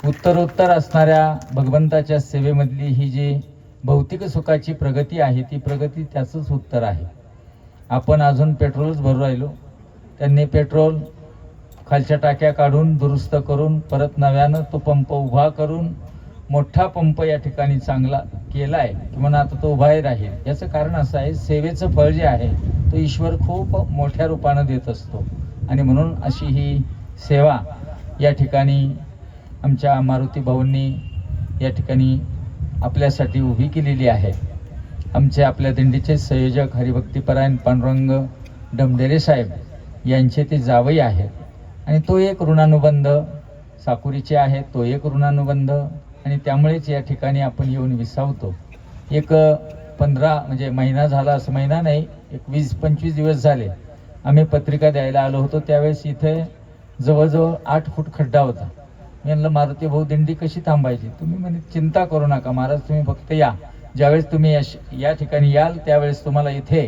उत्तरोत्तर असणाऱ्या भगवंताच्या सेवेमधली ही जी भौतिक सुखाची प्रगती आहे ती प्रगती त्याचंच उत्तर आहे. आपण अजून पेट्रोलच भरू राहिलो. त्यांनी पेट्रोल खालच्या टाक्या काढून दुरुस्त करून परत नव्यानं तो पंप उभा करून मोठा पंप या ठिकाणी चांगला केला आहे किंवा आता तो उभाही राहील. याचं कारण असं आहे, सेवेचं फळ जे आहे तो ईश्वर खूप मोठ्या रूपानं देत असतो. आणि म्हणून अशी ही सेवा या ठिकाणी आमच्या मारुती भाऊंनी या ठिकाणी आपल्यासाठी उभी केलेली आहे. आमचे आपल्या दिंडीचे संयोजक हरिभक्तीपरायण पांडुरंग डमडेरे साहेब यांचे ते जावई आहेत. आणि तो एक ऋणानुबंध साकुरीचे आहे, तो एक ऋणानुबंध. आणि त्यामुळेच या ठिकाणी आपण येऊन विसावतो. एक 15 म्हणजे महिना झाला, असं महिना नाही, एक 20-25 दिवस झाले आम्ही पत्रिका द्यायला आलो होतो. त्यावेळेस इथे जवळजवळ 8 फूट खड्डा होता. मी म्हणलं मारुती भाऊ दिंडी कशी थांबायची? तुम्ही म्हणे चिंता करू नका महाराज, तुम्ही फक्त या. ज्यावेळेस तुम्ही या ठिकाणी याल त्यावेळेस तुम्हाला इथे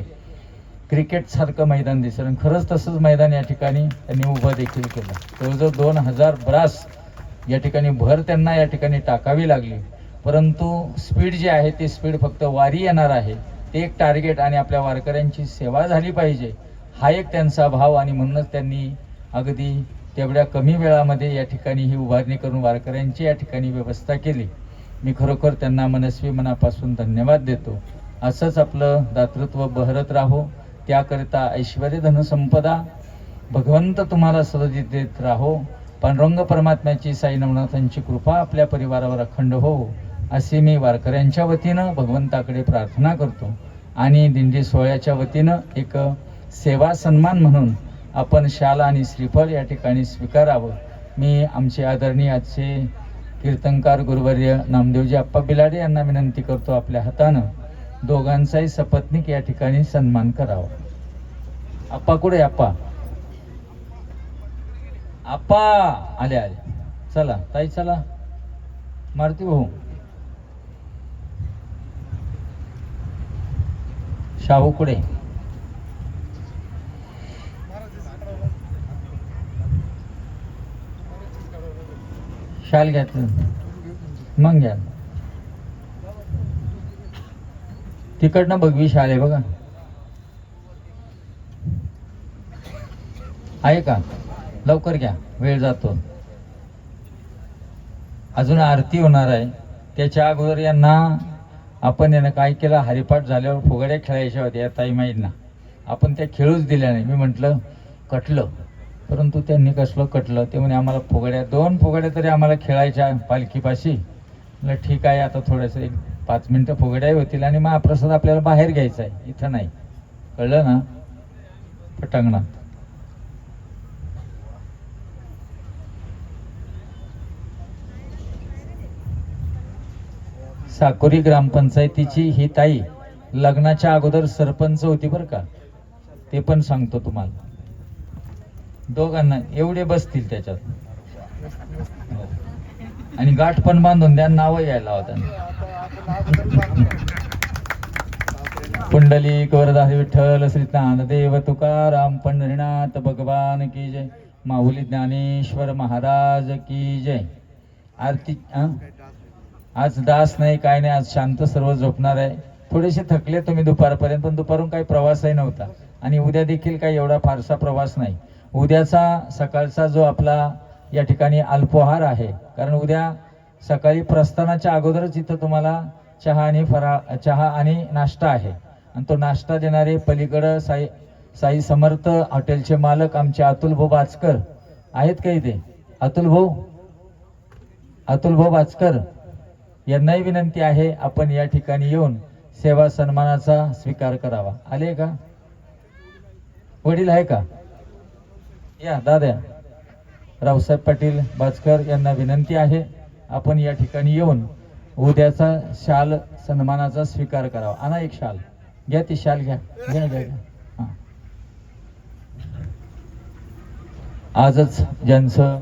क्रिकेटसारखं मैदान दिसेल. आणि खरंच तसंच मैदान या ठिकाणी त्यांनी उभं देखील केलं. जवळजवळ 2000 ब्रास या ठिकाणी भर त्यांना या ठिकाणी टाकावी लागली. परंतु स्पीड जी आहे ती स्पीड फक्त वारी येणार आहे ते एक टार्गेट आणि आपल्या वारकऱ्यांची सेवा झाली पाहिजे हा एक त्यांचा भाव. आणि म्हणूनच त्यांनी अगदी तेवढ्या कमी वेळामध्ये या ठिकाणी ही उभारणी करून वारकऱ्यांची या ठिकाणी व्यवस्था केली. मी खरोखर त्यांना मनस्वी मनापासून धन्यवाद देतो. असंच आपलं दातृत्व बहरत राहो. त्याकरिता ऐश्वर्य धनसंपदा भगवंत तुम्हाला सदजी देत राहो. पांडुरंग परमात्म्याची साई नवनाथांची कृपा आपल्या परिवारावर अखंड हो असे मी वारकऱ्यांच्या वतीनं भगवंताकडे प्रार्थना करतो. आणि दिंडी सोहळ्याच्या वतीनं एक सेवा सन्मान म्हणून आपण शाल आणि श्रीफळ या ठिकाणी स्वीकारावं. मी आमचे आदरणीय आजचे कीर्तनकार गुरुवर्य नामदेवजी आप्पा भिलाडे यांना विनंती करतो आपल्या हातानं दोघांचाही सपत्नीक या ठिकाणी सन्मान करावा. आप्पा कुठे? आप्पा आप्पा आले आले. चला ताई चला. मारुती भाऊ, शाहू कुठे? शाल घ्यायचं मग घ्या. तिकडनं भगवी शाल आहे बघा. आहे का? लवकर घ्या, वेळ जातो. अजून आरती होणार आहे. त्याच्या अगोदर यांना आपण यानं काय केलं, हरिपाठ झाल्यावर फुगड्या खेळायच्या होत्या या ताईमाईंना. आपण त्या खेळूच दिल्या नाही. मी म्हटलं कटलं, परंतु त्यांनी कसलं कटलं. ते म्हणे आम्हाला फुगड्या, 2 फुगड्या तरी आम्हाला खेळायच्या पालखीपाशी. म्हटलं ठीक आहे, आता थोडंसं 5 मिनटं फुगड्याही होतील आणि महाप्रसाद आपल्याला बाहेर घ्यायचा आहे, इथं नाही. कळलं ना? पटांगणात. साकोरी ग्रामपंचायतीची ही ताई लग्नाच्या अगोदर सरपंच होती बरं का, ते पण सांगतो तुम्हाला. दोघांना एवढे बसतील त्याच्यात. हो. आणि गाठ पण बांधून द्या, नाव यायला होता. पुंडलिक वरदाहरी विठ्ठल श्री ज्ञानदेव तुकाराम पंढरीनाथ भगवान की जय. माऊली ज्ञानेश्वर महाराज की जय. आरती आज दास नाही, काय नाही, आज शांत सर्व झोपणार आहे. थोडेसे थकले तुम्ही दुपारपर्यंत, पण दुपारून काही प्रवासही नव्हता आणि उद्या देखील काही एवढा फारसा प्रवास नाही. उद्याचा सकाळचा जो आपला या ठिकाणी अल्पोहार आहे, कारण उद्या सकाळी प्रस्थानाच्या अगोदरच इथं तुम्हाला चहा आणि नाश्ता आहे. आणि तो नाश्ता देणारे पलीकडं साई समर्थ हॉटेलचे मालक आमचे अतुल भाऊ बाचकर आहेत का इथे? अतुल भाऊ बाचकर यांनाही विनंती आहे आपण या ठिकाणी येऊन सेवा सन्मानाचा स्वीकार करावा. आले का? वडील आहे का? या दादा रावसाहेब पाटील बाचकर यांना विनंती आहे आपण या ठिकाणी येऊन उद्याचा शाल सन्मानाचा स्वीकार करावा. आणा एक शाल घ्या, ती शाल घ्या. हा. आजच ज्यांचं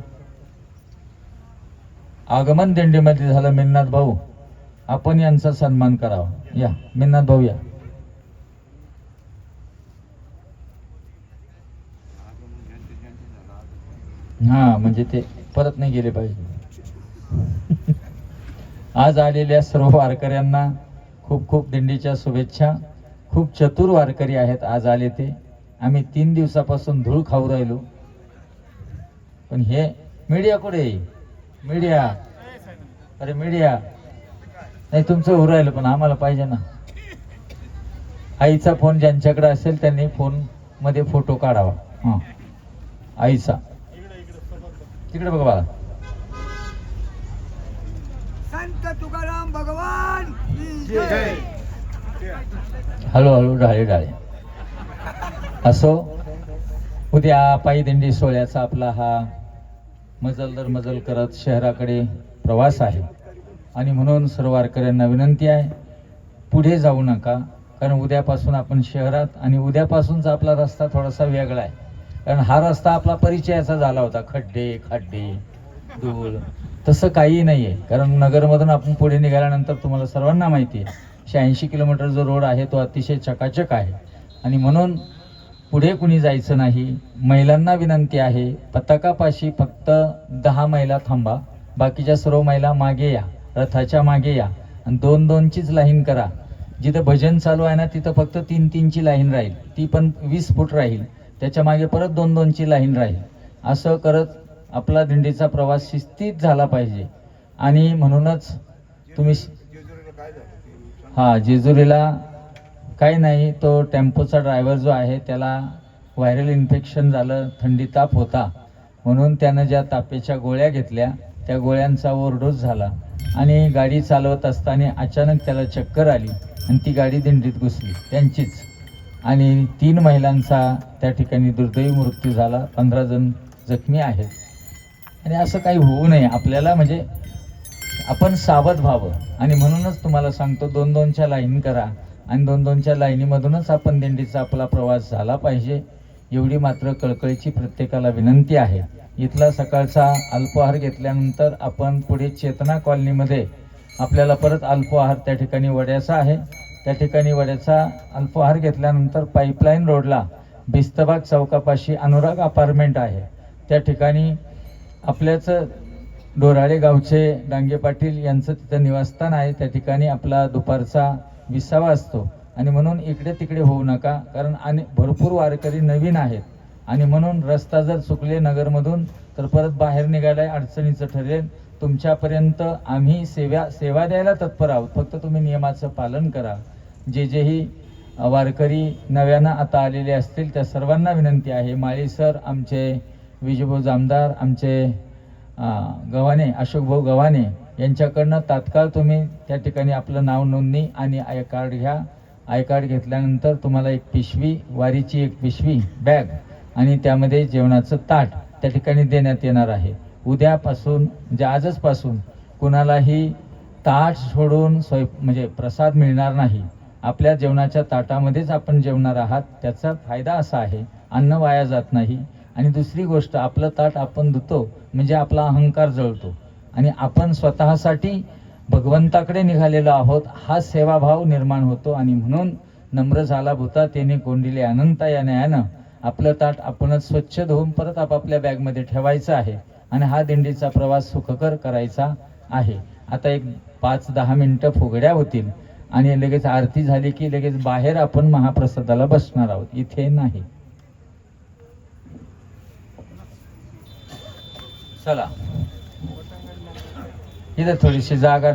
आगमन दिंडीमध्ये झालं, मिन्नाथ भाऊ, आपण यांचा सन्मान करावा. या मिन्नाथ भाऊ या. हा, म्हणजे ते परत नाही गेले पाहिजे. आज आलेल्या सर्व वारकऱ्यांना खूप खूप दिंडीच्या शुभेच्छा. खूप चतुर वारकरी आहेत आज आले ते. आम्ही 3 दिवसापासून धूळ खाऊ राहिलो, पण हे मीडिया कुठे? मीडिया, अरे मीडिया नाही, तुमचं होऊ राहिलं पण आम्हाला पाहिजे ना. आईचा फोन ज्यांच्याकडे असेल त्यांनी फोन मध्ये फोटो काढावा. हा, आईचा. तिकडे बघा बाळा. संत तुकाराम भगवान की जय. हळूहळू डाळे असो. उद्या पायी दिंडी सोहळ्याचा आपला हा मजल करत शहराकडे प्रवास आहे आणि म्हणून सर्व वारकऱ्यांना विनंती आहे पुढे जाऊ नका, कारण उद्यापासून आपण शहरात आणि उद्यापासूनचा आपला रस्ता थोडासा वेगळा आहे. कारण हा रस्ता आपला परिचयाचा झाला होता, खड्डे धूळ, तसं काही नाही आहे. कारण नगरमधून आपण पुढे निघाल्यानंतर तुम्हाला सर्वांना माहिती आहे 86 किलोमीटर जो रोड आहे तो अतिशय चकाचक आहे आणि म्हणून पुढे कुणी जायचं नाही. महिलांना विनंती आहे, पताकापाशी फक्त 10 महिला थांबा, बाकीच्या सर्व महिला मागे या, रथाच्या मागे या आणि 2-2चीच लाईन करा. जिथं भजन चालू आहे ना तिथं फक्त 3-3ची लाईन राहील, ती पण 20 फूट राहील. त्याच्या मागे परत 2-2ची लाईन राहील. असं करत आपला दिंडीचा प्रवास शिस्तीत झाला पाहिजे. आणि म्हणूनच तुम्ही जेजुरीला काही नाही, तो टेम्पोचा ड्रायव्हर जो आहे त्याला व्हायरल इन्फेक्शन झालं, थंडी ताप होता, म्हणून त्यानं ज्या तापेच्या गोळ्या घेतल्या त्या गोळ्यांचा ओव्हरडोस झाला आणि गाडी चालवत असताना अचानक त्याला चक्कर आली आणि ती गाडी दिंडीत घुसली त्यांचीच. आणि 3 महिलांचा त्या ठिकाणी दुर्दैवी मृत्यू झाला, 15 जण जखमी आहेत. आणि असं काही होऊ नये आपल्याला, म्हणजे आपण सावध व्हावं. आणि म्हणूनच तुम्हाला सांगतो 2-2च्या लाईन करा आणि 2-2च्या लाईनीमधूनच आपण दिंडीचा आपला प्रवास झाला पाहिजे, एवढी मात्र कळकळीची प्रत्येकाला विनंती आहे. इथला सकाळचा अल्पोहार घेतल्यानंतर आपण पुढे चेतना कॉलनीमध्ये आपल्याला परत अल्पोहार त्या ठिकाणी वड्याचा आहे, त्या ठिकाणी वड्याचा अल्पोहार घेतल्यानंतर पाईपलाईन रोडला भिस्तबाग चौकापाशी अनुराग अपार्टमेंट आहे, त्या ठिकाणी आपल्याच डोराळे गावचे डांगे पाटील यांचं तिथं निवासस्थान आहे. त्या ठिकाणी आपला दुपारचा विसावा असतो आणि म्हणून इकडे तिकडे होऊ नका, कारण भरपूर वारकरी नवीन आहेत आणि म्हणून रस्ता जर चुकले नगरमधून तर परत बाहेर निघायला अडचणीचं ठरेल. तुमच्यापर्यंत आम्ही सेवा द्यायला तत्पर आहोत, फक्त तुम्ही नियमाचं पालन करा. जेही वारकरी नव्यानं आता आलेले असतील त्या सर्वांना विनंती आहे, माळी सर, आमचे विजयभाऊ जामदार, आमचे गव्हाणे, अशोकभाऊ गव्हाणे यांच्याकडनं तात्काळ तुम्ही त्या ठिकाणी आपलं नाव नोंदणी आणि आय कार्ड घ्या. आय कार्ड घेतल्यानंतर तुम्हाला एक पिशवी, वारीची एक पिशवी, बॅग आणि त्यामध्ये जेवणाचं ताट त्या ठिकाणी देण्यात येणार आहे. उद्यापासून म्हणजे आजच पासून कुणालाही ताट सोडून म्हणजे प्रसाद मिळणार नाही. आपल्या जेवणाच्या ताटामध्येच आपण जेवणार आहात. त्याचा फायदा असा आहे, अन्न वाया जात नाही. आणि दुसरी गोष्ट, आपलं ताट आपण धुतो म्हणजे आपला अहंकार जळतो आणि आपण स्वतःसाठी भगवंताकडे निघालेलो आहोत हा सेवाभाव निर्माण होतो. आणि म्हणून नम्र झाला भूता तेने कोंडिले अनंता या न्यायानं आपलं ताट आपणच स्वच्छ धुवून परत आपापल्या बॅगमध्ये ठेवायचं आहे आणि हा दिंडीचा प्रवास सुखकर करायचा आहे. आता एक 5-10 मिनिटं फुगड्या होतील आणि लगेच आरती झाली की लगेच बाहेर आपण महाप्रसादाला बसणार आहोत, इथे नाही. चला, इथं थोडीशी जागा